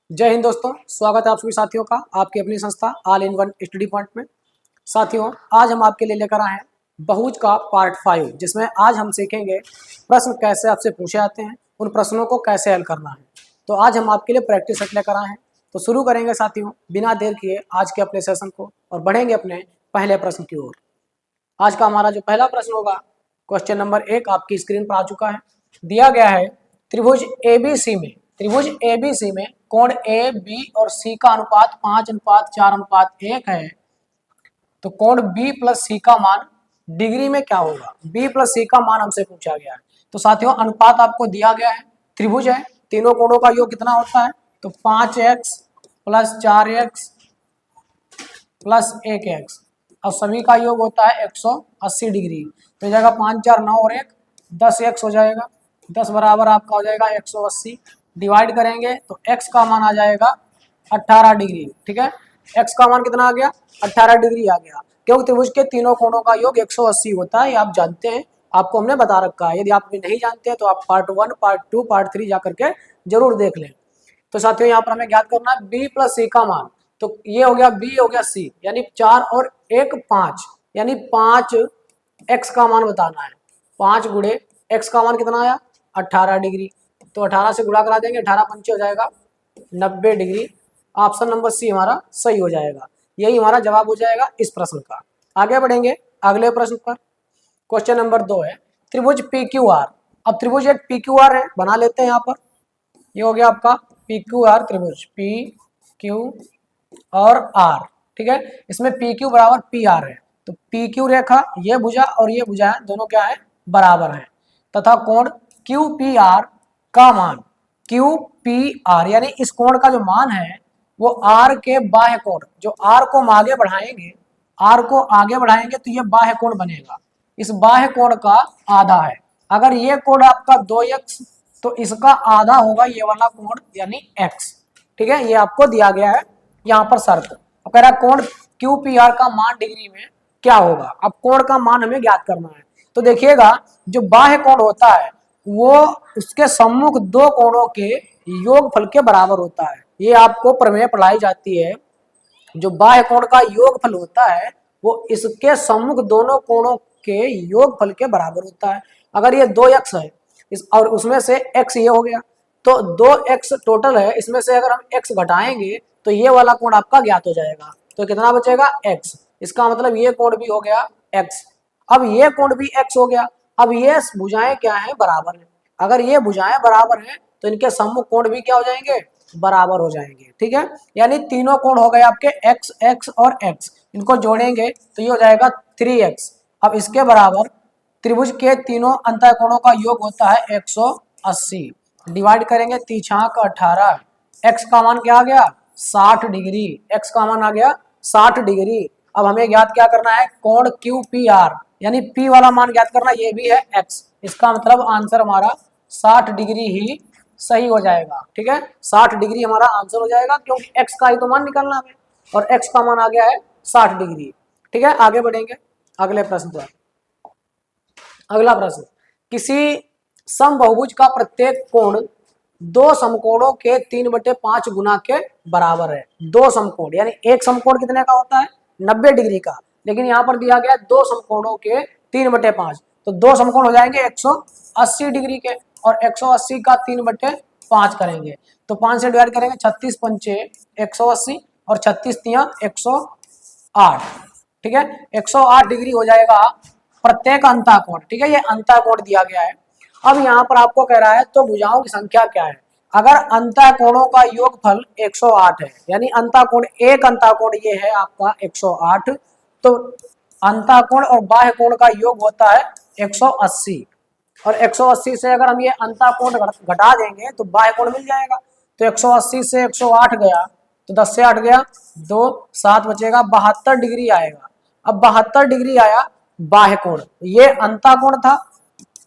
जय हिंद दोस्तों, स्वागत है आप सभी साथियों का आपकी अपनी संस्था all in one study point में। साथियों, आज हम आपके लिए लेकर आए हैं बहुज का पार्ट 5, जिसमें आज हम सीखेंगे प्रश्न कैसे आपसे पूछे जाते हैं, उन प्रश्नों को कैसे हल करना है। तो आज हम आपके लिए प्रैक्टिस सेट लेकर आए हैं। तो शुरू करेंगे साथियों बिना देर किए आज के अपने सेशन को और बढ़ेंगे अपने पहले प्रश्न की ओर। आज का हमारा जो पहला प्रश्न होगा, क्वेश्चन नंबर 1 आपकी स्क्रीन पर आ चुका है। दिया गया है त्रिभुज एबीसी में कोण ए बी और सी का अनुपात 5:4:1 है। तो कोण बी प्लस सी का मान डिग्री में क्या होगा? बी प्लस सी का मान हमसे पूछा गया है। तो साथियों अनुपात आपको दिया गया है, त्रिभुज है, तीनों कोणों का योग कितना होता है? तो 5x plus 4x plus 1x और सभी का योग होता है 180 डिग्री। तो हो जाएगा 5 4 9 और 1 10x हो जाएगा। 10 बराबर आपका हो जाएगा 180। डिवाइड करेंगे तो x का मान आ जाएगा 18 डिग्री। ठीक है, x का मान कितना आ गया? 18 डिग्री आ गया, क्योंकि त्रिभुज के तीनों कोणों का योग 180 होता है। ये आप जानते हैं, आपको हमने बता रखा है। यदि आप नहीं जानते हैं तो आप पार्ट 1, पार्ट 2, पार्ट 3 जा करके जरूर देख लें। तो साथियों यहाँ पर हमें ज्ञात करना है b प्लस सी का मान। तो ये हो गया b हो गया c, यानी 4 और 1 5, यानी 5 x का मान बताना है। 5 गुणे x का मान कितना आया? 18 डिग्री। तो 18 से गुणा करा देंगे, 18 पंचे हो जाएगा 90 डिग्री। ऑप्शन नंबर सी हमारा सही हो जाएगा। यही हमारा जवाब हो जाएगा इस प्रश्न का। आगे बढ़ेंगे अगले प्रश्न पर। क्वेश्चन नंबर 2 है त्रिभुज PQR। अब त्रिभुज एक PQR है, बना लेते हैं यहाँ पर। ये हो गया आपका PQR त्रिभुज, PQ और R। ठीक है, इसमें PQ बराबर PR है। तो PQ रेखा, ये भुजा और ये भुजा है, दोनों क्या है? बराबर है। तथा कोण QPR का मान, QPR यानी इस कोण का जो मान है वो R के बाह्य कोण, जो R को हम आगे बढ़ाएंगे, R को आगे बढ़ाएंगे तो ये बाह्य कोण बनेगा। इस बाह्य कोण का आधा है। अगर ये कोण आपका 2x, तो इसका आधा होगा ये वाला कोण यानी x। ठीक है, ये आपको दिया गया है यहाँ पर शर्त। अब कह रहा है कोण QPR का मान डिग्री में क्या होगा? अब कोण का मान हमें ज्ञात करना है। तो देखिएगा, जो बाह्य कोण होता है वो उसके सम्मुख दो कोणों के योगफल के बराबर होता है। ये आपको प्रमेय पढ़ाई जाती है। जो बाह्य कोण का योगफल होता है वो इसके सम्मुख दोनों कोणों के योगफल के बराबर होता है। अगर ये 2x है और उसमें से x ये हो गया, तो 2x टोटल है, इसमें से अगर हम x घटाएंगे तो ये वाला कोण आपका ज्ञात हो जाएगा। तो कितना बचेगा? x। इसका मतलब ये कोण भी हो गया x। अब ये कोण भी x हो गया। अब ये भुजाएं क्या है? बराबर है। अगर ये भुजाएं बराबर है तो इनके सम्मुख कोण भी क्या हो जाएंगे? बराबर हो जाएंगे। ठीक है, यानी तीनों कोण हो गए आपके x, x और x। इनको जोड़ेंगे तो ये हो जाएगा 3x। अब इसके बराबर त्रिभुज के तीनों अंतःकोणों का योग होता है 180। डिवाइड करेंगे 3×18, x का मान क्या आ गया? 60 डिग्री। x का मान आ गया 60 डिग्री। अब हमें ज्ञात क्या करना है? कोण QPR यानी P वाला मान ज्ञात करना, ये भी है x। इसका मतलब आंसर हमारा 60 डिग्री ही सही हो जाएगा। ठीक है, 60 डिग्री हमारा आंसर हो जाएगा, क्योंकि x का ही तो मान निकालना है और x का मान आ गया है 60 डिग्री। ठीक है, आगे बढ़ेंगे अगले प्रश्न पर। अगला प्रश्न, किसी समबहुभुज का प्रत्येक कोण दो समकोणों के 3/5 गुना के बराबर है। दो समकोण यानी एक समकोण कितने का होता है? 90 डिग्री का, लेकिन यहाँ पर दिया गया दो समकोणों के 3/5। तो दो समकोण हो जाएंगे 180 डिग्री के, और 180 का 3/5 करेंगे तो 5 से डिवाइड करेंगे, 36 पंचे 180 और 36 तिया 108। ठीक है, 108 डिग्री हो जाएगा प्रत्येक अंतःकोण। ठीक है, ये अंतःकोण दिया गया है। अब यहाँ पर आपको कह रहा है तो भुजाओं की संख्या क्या है? अगर अंतःकोणों का योगफल 108 है, यानी अंतःकोण, एक अंतःकोण ये है आपका 108, तो अंतःकोण और बाह्य कोण का योग होता है 180। और 180 से अगर हम ये अंतःकोण घटा देंगे तो बाह्य कोण मिल जाएगा। तो 180 से 108 गया तो 10 से 8 गया 2, 7 बचेगा, 72 डिग्री आएगा। अब 72 डिग्री आया बाह्य कोण, ये अंतःकोण था।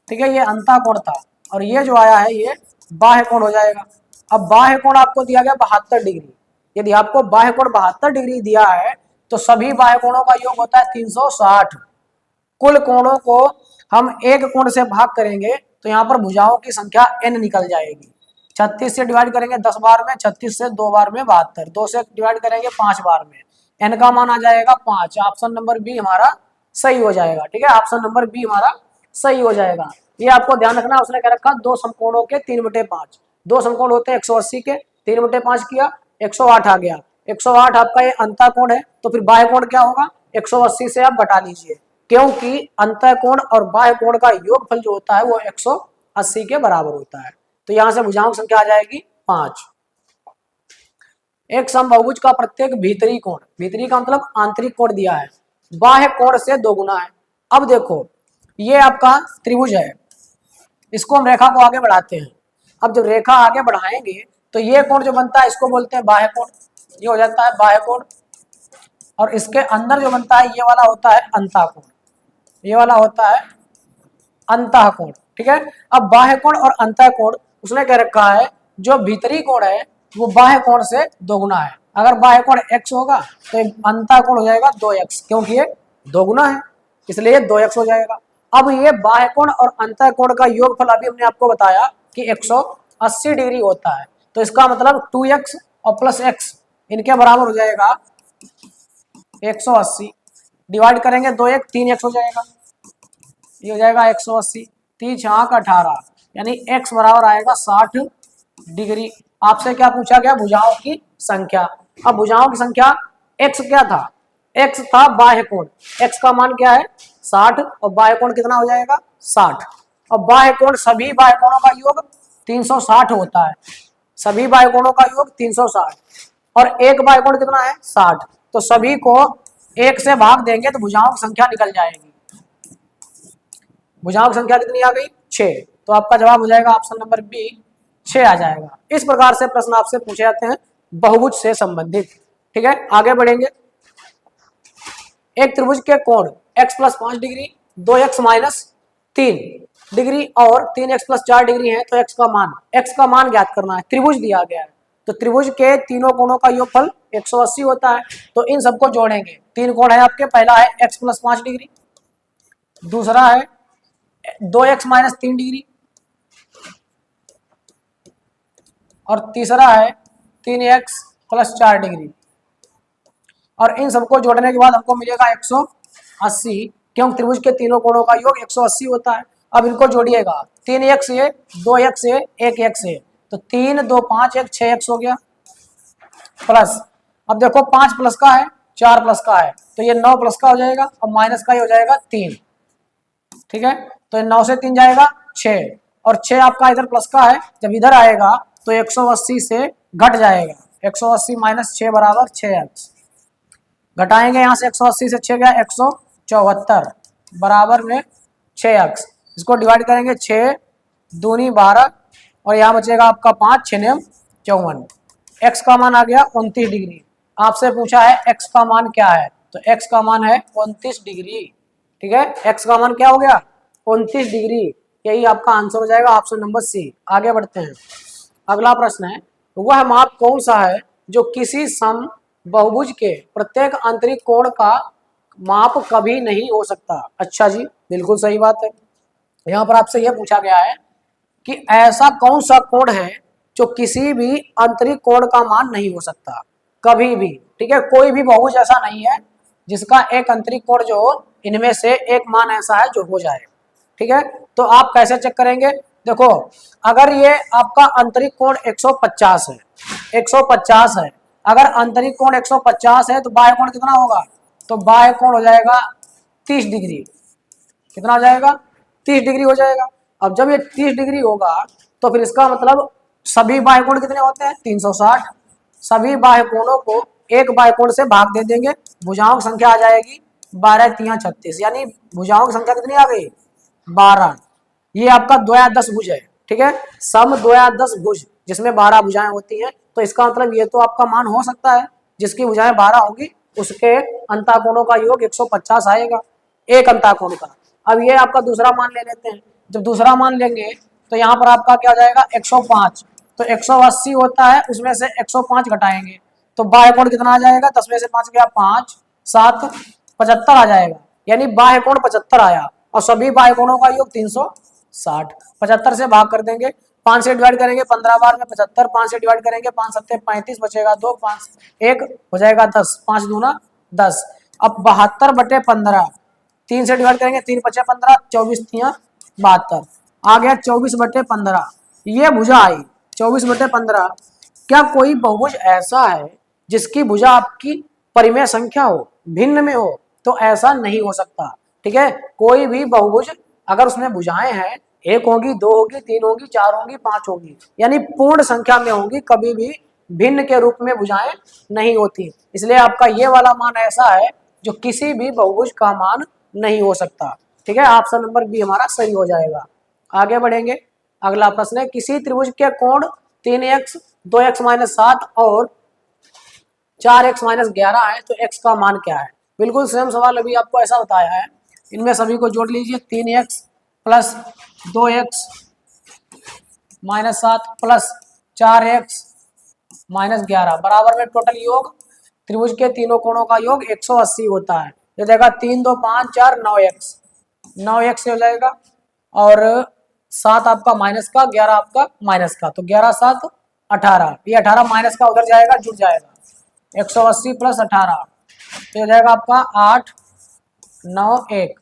ठीक है, ये अंतःकोण था और ये जो आया है ये बाह्य कोण हो जाएगा। अब बाह्य कोण आपको दिया गया 72 डिग्री। यदि आपको बाह्य कोण 72 डिग्री दिया है तो सभी बाह्य कोणों का योग होता है 360। कुल कोणों को हम एक कोण से भाग करेंगे तो यहाँ पर भुजाओं की संख्या n निकल जाएगी। 36 से डिवाइड करेंगे 10 बार में, 36 से 2 बार में 72, 2 से डिवाइड करेंगे 5 बार में, n का मान आ जाएगा 5। ऑप्शन नंबर बी हमारा सही हो जाएगा। ठीक है, ऑप्शन नंबर बी हमारा सही हो जाएगा। ये आपको ध्यान रखना, उसने क्या रखा, दो समकोणों के 3/5, दो समकोण होते हैं 180 के, 3/5 किया 108 आ गया। 108 आपका ये अंतःकोण है, तो फिर बाह्य कोण क्या होगा, 180 से आप घटा लीजिए, क्योंकि अंतःकोण और बाह्य कोण का योगफल जो होता है वो 180 के बराबर होता है। तो यहां से भुजाओं की संख्या आ जाएगी 5। एक समबाहुभुज का प्रत्येक भीतरी कोण, भीतरी का मतलब आंतरिक कोण दिया है, बाह्य कोण से दोगुना है। अब देखो ये आपका त्रिभुज है, इसको हम रेखा को आगे बढ़ाते हैं। अब जब रेखा आगे बढ़ाएंगे तो ये कोण जो बनता है इसको बोलते हैं बाह्य कोण, ये हो जाता है बाह्य कोण। और इसके अंदर जो बनता है ये वाला होता है अंतःकोण, ये वाला होता है अंतःकोण। ठीक है, अब बाह्य कोण और अंतःकोण उसने कह रखा है जो भीतरी कोण है वो बाह्य कोण से दोगुना है। अगर बाह्य कोण x होगा तो अंतःकोण हो जाएगा 2x, क्योंकि ये दोगुना है इसलिए 2x हो जाएगा। अब ये बाह्य कोण और अंतःकोण का योगफल अभी हमने आपको बताया कि 180 डिग्री होता है, तो इसका मतलब 2x और प्लस x इनके बराबर हो जाएगा 180। डिवाइड करेंगे 2x 3x हो जाएगा, ये हो जाएगा 180, 3 छाक 18, यानी x बराबर आएगा 60 डिग्री। आपसे क्या पूछा गया, भुजाओं की संख्या। अब भुजाओं की संख्या x क्या था, x था बाह्य कोण, x का मान क्या है 60 और बाह्य कोण कितना हो जाएगा 60। और बाह्य कोण सभी बाह्य कोणों का योग 360 होता है, सभी बाह्य कोणों का योग 360 और एक बाह्य कोण कितना है 60, तो सभी को 1 से भाग देंगे तो भुजाओं की संख्या निकल जाएगी। भुजाओं की संख्या कितनी आ गई 6, तो आपका जवाब हो जाएगा ऑप्शन नंबर बी 6 आ जाएगा। इस प्रकार से प्रश्न आपसे पूछे जाते हैं बहुभुज से संबंधित। ठीक है, आगे बढ़ेंगे। एक त्रिभुज के कोण x + 5 डिग्री, 2x - 3 डिग्री और 3x + 4 डिग्री है, तो x का मान ज्ञात करना है। त्रिभुज दिया गया है तो त्रिभुज के तीनों कोणों का योगफल 180 होता है, तो इन सबको जोड़ेंगे। तीन कोण है आपके, पहला है x + 5 डिग्री, दूसरा है 2x - 3 डिग्री और तीसरा है 3x + 4 डिग्री। और इन सबको जोड़ने के बाद हमको मिलेगा 180, क्योंकि त्रिभुज के तीनों कोणों का योग 180 होता है। अब इनको जोड़िएगा, 3x है, 2x है, 1x है, तो 3 2 5 1 6x हो गया, प्लस अब देखो 5 प्लस का है 4 प्लस का है, तो ये 9 प्लस का हो जाएगा और माइनस का ही हो जाएगा 3। ठीक है, तो 9 से 3 जाएगा 6 और 6 आपका इधर प्लस का है, जब इधर आएगा तो 180 से घट जाएगा, 180 - 6 बराबर 6x। घटाएंगे यहाँ से 180 से 6 गया 174 बराबर में 6x। इसको डिवाइड करेंगे 6 दूनी 12 और यहाँ बचेगा आपका 5 6 9 54। x का मान आ गया 29 डिग्री। आपसे पूछा है x का मान क्या है, तो x का मान है 29 डिग्री। ठीक है, x का मान क्या हो गया 29 डिग्री, यही आपका आंसर हो जाएगा ऑप्शन नंबर सी। आगे बढ़ते हैं, अगला प्रश्न है, वह माप कौन सा है जो किसी सम बहुभुज के प्रत्येक आंतरिक कोण का माप कभी नहीं हो सकता। अच्छा जी, बिल्कुल सही बात है। यहाँ पर आपसे यह पूछा गया है कि ऐसा कौन सा कोण है जो किसी भी आंतरिक कोण का मान नहीं हो सकता कभी भी। ठीक है, कोई भी बहुभुज ऐसा नहीं है जिसका एक आंतरिक कोण जो इनमें से एक मान ऐसा है जो हो जाए। ठीक है, तो आप कैसे चेक करेंगे, देखो अगर ये आपका आंतरिक कोण 150 है, 150 है, अगर आंतरिक कोण 150 है तो बाह्य कोण कितना होगा, तो बाह्य कोण हो जाएगा 30 डिग्री। कितना हो जाएगा 30 डिग्री हो जाएगा। अब जब ये 30 डिग्री होगा तो फिर इसका मतलब सभी बाह्य कोण कितने होते हैं 360। सभी बाह्य कोणों को एक बाह्य कोण से भाग दे देंगे, भुजाओं की संख्या आ जाएगी 12 3 36, यानी भुजाओं की संख्या कितनी आ गई 12। ये आपका 2 या 10 भुज है। ठीक है, सम 2 या 10 भुज जिसमें 12 भुजाएं होती हैं, तो इसका मतलब ये तो आपका मान हो सकता है जिसकी भुजाएं 12 होगी उसके अंतःकोणों का योग 150 आएगा एक अंतःकोण का। अब ये आपका दूसरा मान ले लेते हैं, जब दूसरा मान लेंगे तो यहाँ पर आपका क्या हो जाएगा 105, तो 180 होता है उसमें से 105 घटाएंगे तो बाह्य कोण कितना आ जाएगा, 10 में से 5 गया 5 7 75 आ जाएगा, यानी बाह्य कोण 75 आया और सभी बाह्य कोणों का योग 360। 75 से भाग कर देंगे, 5 से डिवाइड करेंगे 15 बार में 75, 5 से डिवाइड करेंगे 5 सत्ते 35, बचेगा 2, 5 1 हो जाएगा 10, 5 दूना 10। अब 72/15, 3 से डिवाइड करेंगे 3 पचे 15, 24 तिया 72, आ गया 24/15। ये भुजा आई 24/15। क्या कोई बहुभुज ऐसा है जिसकी भुजा आपकी परिमेय संख्या हो, भिन्न में हो? तो ऐसा नहीं हो सकता। ठीक है, कोई भी बहुभुज अगर उसमें भुजाएं हैं, एक होगी, दो होगी, तीन होगी, चार होगी, पांच होगी, यानी पूर्ण संख्या में होगी, कभी भी भिन्न के रूप में भुजाएं नहीं होती। इसलिए आपका ये वाला मान ऐसा है जो किसी भी बहुभुज का मान नहीं हो सकता। ठीक है, ऑप्शन नंबर बी हमारा सही हो जाएगा। आगे बढ़ेंगे, अगला प्रश्न है, किसी त्रिभुज के कोण 3x 2x-7 और 4x-11 है, तो x का मान क्या है? बिल्कुल सेम सवाल अभी आपको ऐसा बताया है। इनमें सभी को जोड़ लीजिए, 3x plus 2x-7 plus 4x-11 बराबर में टोटल योग त्रिभुज के तीनों कोणों का योग 180 होता है। ये देगा 3 2 5 4 9x से हो जाएगा, और 7 आपका माइनस का, 11 आपका माइनस का, तो 11 7 18, ये 18 माइनस का उधर जाएगा, जुड़ जाएगा 180 प्लस 18, तो हो जाएगा आपका 8 9 1,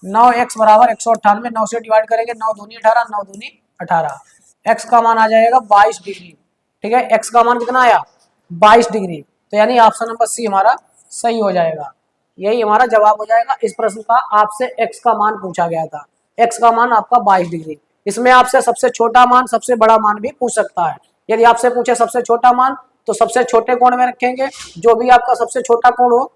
9x बराबर 198, 9 से डिवाइड करेंगे 9 दूनी 18, 9 दूनी 18, x का मान आ जाएगा 22 डिग्री। ठीक है, x का मान कितना आया? 22 डिग्री। तो यानी ऑप्शन नंबर सी हमारा सही हो जाएगा, यही हमारा जवाब हो जाएगा। इस प्रश्न का आपसे x का मान पूछा गया था, x का मान आपका 22 डिग्री। इसमें आपसे सबसे छोटा मान, सबसे बड़ा मान भी पूछ सकता है। यदि आपसे पूछे सबसे छोटा मान, तो सबसे छोटे कोण में रखेंगे, जो भी आपका सबसे छोटा कोण हो,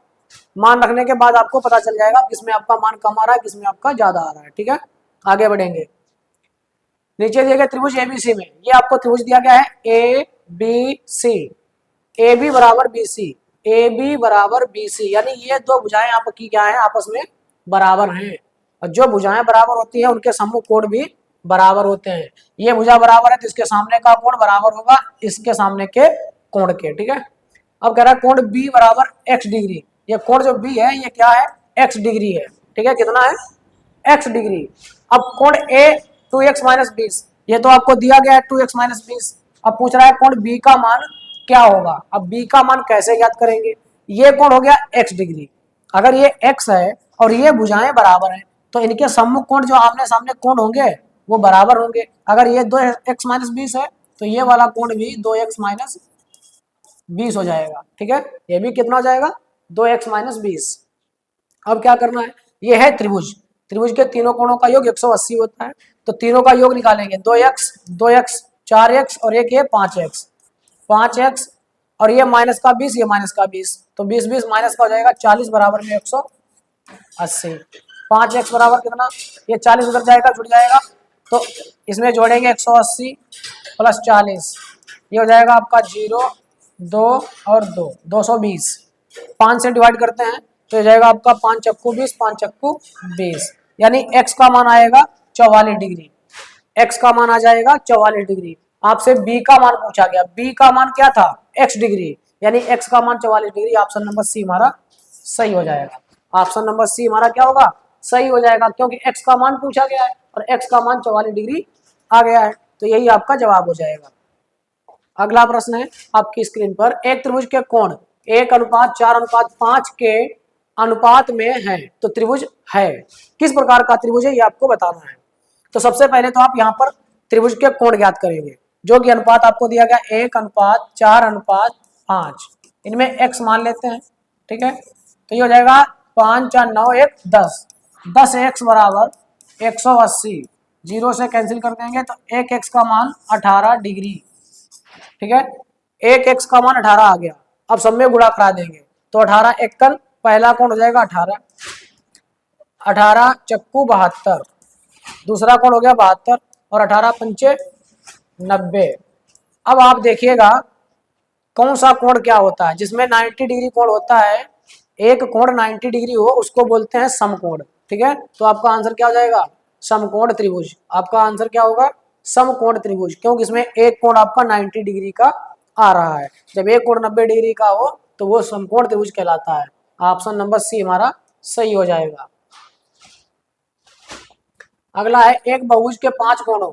मान रखने के बाद आपको पता चल जाएगा किसमें आपका मान कम आ रहा है, किसमें आपका ज्यादा आ रहा है। ठीक है, आगे बढ़ेंगे। नीचे दिए गए त्रिभुज एबीसी में, ये आपको त्रिभुज दिया गया है A B C, A B बराबर बी सी, ए बी बराबर बी सी, यानी ये दो भुजाएं आपकी क्या है? आपस में बराबर हैं, और जो भुजाएं बराबर होती है उनके सम्मुख कोण भी बराबर होते हैं। ये भुजा बराबर है तो इसके सामने का कोण बराबर होगा इसके सामने के कोण के। ठीक है, अब कह रहा है कोण बी बराबर x डिग्री, ये कोण जो बी है ये क्या है? x डिग्री है। ठीक है, कितना है? x degree. अब कोण a 2x-20, ये तो आपको दिया गया है 2x-20। अब पूछ रहा है कोण b का मान क्या होगा? अब b का मान कैसे ज्ञात करेंगे? ये कोण हो गया x डिग्री, अगर ये x है और ये भुजाएं बराबर हैं, तो इनके सम्मुख कोण जो आमने सामने कोण होंगे वो बराबर होंगे। अगर ये 2x-20 है तो ये वाला कोण भी 2x-20 हो जाएगा। ठीक है, ये भी कितना हो जाएगा? 2x-20। अब क्या करना है? ये है त्रिभुज, त्रिभुज के तीनों कोणों का योग 180 होता है, तो तीनों का योग निकालेंगे, 2x 4x और एक ये 5x और ये माइनस का 20, ये माइनस का 20, तो 20 20 माइनस का हो जाएगा 40 बराबर में 180। 5x बराबर कितना? ये 40 उधर जाएगा, जुड़ जाएगा, तो इसमें जोड़ेंगे 180 प्लस 40, ये हो जाएगा आपका 0 2 और 2 220। 5 से डिवाइड करते हैं तो हो जाएगा आपका 5 चक्कू 20, 5 चक्कू 20, यानी x का मान आएगा 44 डिग्री, x का मान आ जाएगा 44 डिग्री। आपसे b का मान पूछा गया, b का मान क्या था? x डिग्री, यानी x का मान 44 डिग्री। ऑप्शन नंबर सी हमारा सही हो जाएगा। ऑप्शन नंबर सी हमारा क्या होगा? सही हो जाएगा, क्योंकि x का मान पूछा गया है और x का मान 44 डिग्री आ गया है, तो यही आपका जवाब हो जाएगा। अगला प्रश्न है आपकी स्क्रीन पर, एक त्रिभुज के कोण 1:4:5 के अनुपात में है, तो त्रिभुज है, किस प्रकार का त्रिभुज है ये आपको बताना है। तो सबसे पहले तो आप यहाँ पर त्रिभुज के कोण ज्ञात करेंगे, जो कि अनुपात आपको दिया गया 1:4:5, इनमें x मान लेते हैं। ठीक है, तो ये हो जाएगा 5 4 9 1 10, 10x बराबर 180, 0 से कैंसिल कर देंगे तो 1x का मान 18 डिग्री। ठीक है, 1x का मान 18 आ गया, अब सब में गुणा करा देंगे तो 18 एकल, पहला कोण हो जाएगा 18, 18 चक्कू 72, दूसरा कोण हो गया 72 और 18 पंचे 90। अब आप देखिएगा कौन सा कोण क्या होता है जिसमें 90 डिग्री कोण होता है, एक कोण 90 डिग्री हो उसको बोलते हैं समकोण। ठीक है, तो आपका आंसर क्या हो जाएगा? समकोण त्रिभुज। आपका आंसर क्या होगा? समकोण त्रिभुज, क्योंकि इसमें एक कोण आपका 90 डिग्री का आ रहा है। जब एक कोण 90 डिग्री का हो तो वो समकोण त्रिभुज कहलाता है। ऑप्शन नंबर सी हमारा सही हो जाएगा। अगला है, एक बहुभुज के 5 कोणों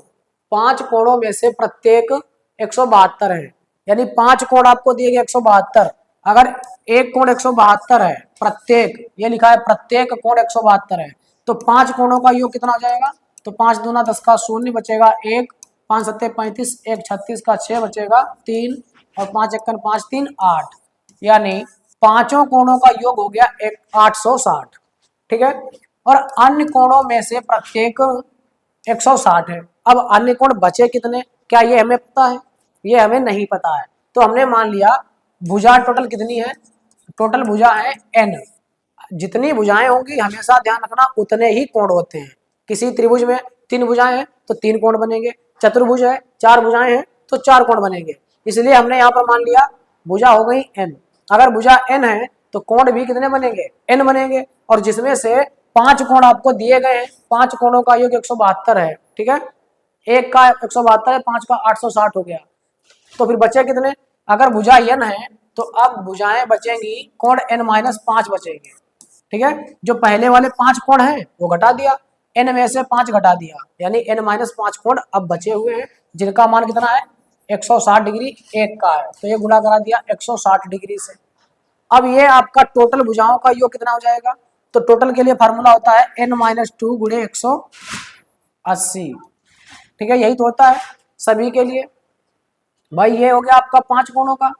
5 कोणों में से प्रत्येक 172 है, यानी 5 कोण आपको दिए गए 172। अगर एक कोण 172 है, प्रत्येक, ये लिखा है प्रत्येक कोण 172 है, तो 5 कोणों का योग कितना हो जाएगा? तो 5 दूना 10 का 0 बचेगा 1, 5 सत्ते 35, 1 36 का 6 बचेगा 3 और 5 एकन 5 3 8, यानी पांचों कोणों का योग हो गया 860। ठीक है, और अन्य कोणों में से प्रत्येक 160 है। अब अन्य कोण बचे कितने, क्या ये हमें पता है? ये हमें नहीं पता है। तो हमने मान लिया भुजा टोटल कितनी है? टोटल भुजा है n। जितनी भुजाएं होंगी हमेशा ध्यान रखना उतने ही कोण होते हैं। किसी त्रिभुज में 3 भुजाएं हैं तो 3 कोण बनेंगे, चतुर्भुज है 4 भुजाएं हैं तो 4 कोण बनेंगे। इसलिए हमने यहाँ पर मान लिया भुजा हो गई n। अगर भुजा n है तो कोण भी कितने बनेंगे? n बनेंगे, और जिसमें से 5 कोण आपको दिए गए हैं, 5 कोणों का योग 172 है। ठीक है, एक का 172 है, 5 का 860 हो गया। तो फिर बचे कितने? अगर भुजा n है तो अब भुजाएं बचेंगी, कोण n-5 बचेंगे। ठीक है, जो पहले वाले 5 कोण हैं वो घटा दिया, n में से 5 घटा दिया, यानी n-5 कोण अब बचे हुए हैं, जिनका मान कितना है? 160 डिग्री एक का है, तो ये गुणा करा दिया 160 डिग्री से। अब ये आपका टोटल भुजाओं का योग कितना हो जाएगा? तो टोटल के लिए फार्मूला होता है n-2 गुणे 180। ठीक है, यही तो होता है सभी के लिए। भाई ये हो गया आपका 5 कोणों का,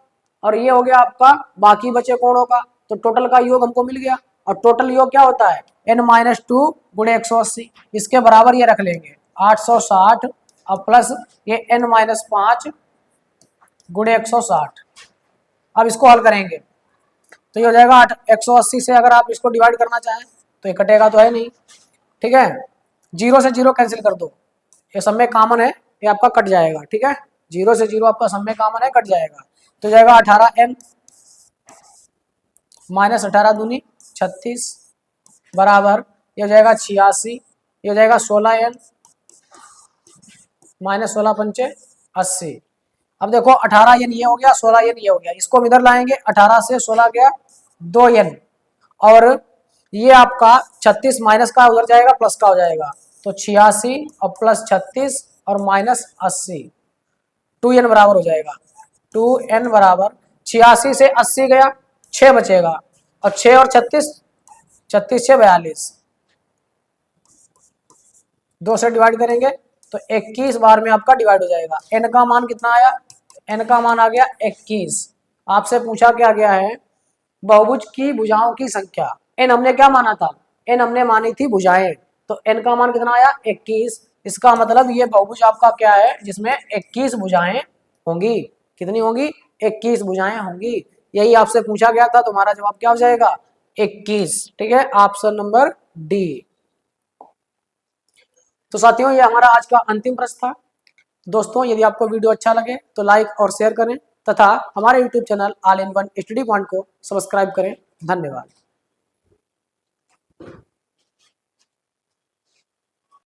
और ये हो गया आपका बाकी बचे कोणों का, तो टोटल का योग हमको मिल गया। और टोटल योग क्या होता है? n-2 गुणे 180, इसके बराबर ये रख लेंगे 860 और प्लस ये n-5 गुणे 160। अब इसको हल करेंगे तो ये हो जाएगा 180 से अगर आप इसको डिवाइड करना चाहें तो ये कटेगा तो है नहीं। ठीक है, 0 से 0 कैंसिल कर दो, ये सब में कॉमन है, ये आपका कट जाएगा। ठीक है, 0 से 0 आपका सब में कॉमन है, कट जाएगा, तो जाएगा 18n माइनस 18 दूनी 36 बराबर ये हो जाएगा 86, ये हो जाएगा 16n माइनस 16 पंचे 80। अब देखो 18n ये हो गया, 16n ये हो गया, इसको हम इधर लाएंगे, 18 से 16 गया 2n, और ये आपका 36 माइनस का उधर जाएगा प्लस का हो जाएगा, तो 86 और प्लस 36 और माइनस 80, 2n बराबर हो जाएगा 2n बराबर 86 से 80 गया 6 बचेगा, और 6 और 36 36 6 42, 2 से डिवाइड करेंगे तो 21 बार में आपका डिवाइड हो जाएगा। n का मान कितना आया? n का मान आ गया 21। आपसे पूछा क्या गया है? बहुभुज की भुजाओं की संख्या। n हमने क्या माना था? n हमने मानी थी भुजाएं, तो n का मान कितना आया? 21। इसका मतलब ये बहुभुज आपका क्या है जिसमें 21 भुजाएं होंगी। कितनी होंगी? 21 भुजाएं होंगी। यही आपसे पूछा गया था, तुम्हारा जवाब क्या हो जाएगा? 21। ठीक है, ऑप्शन नंबर डी। तो साथियों ये हमारा आज का अंतिम प्रश्न था। दोस्तों यदि आपको वीडियो अच्छा लगे तो लाइक और शेयर करें तथा हमारे YouTube channel all in one study point को सब्सक्राइब करें। धन्यवाद।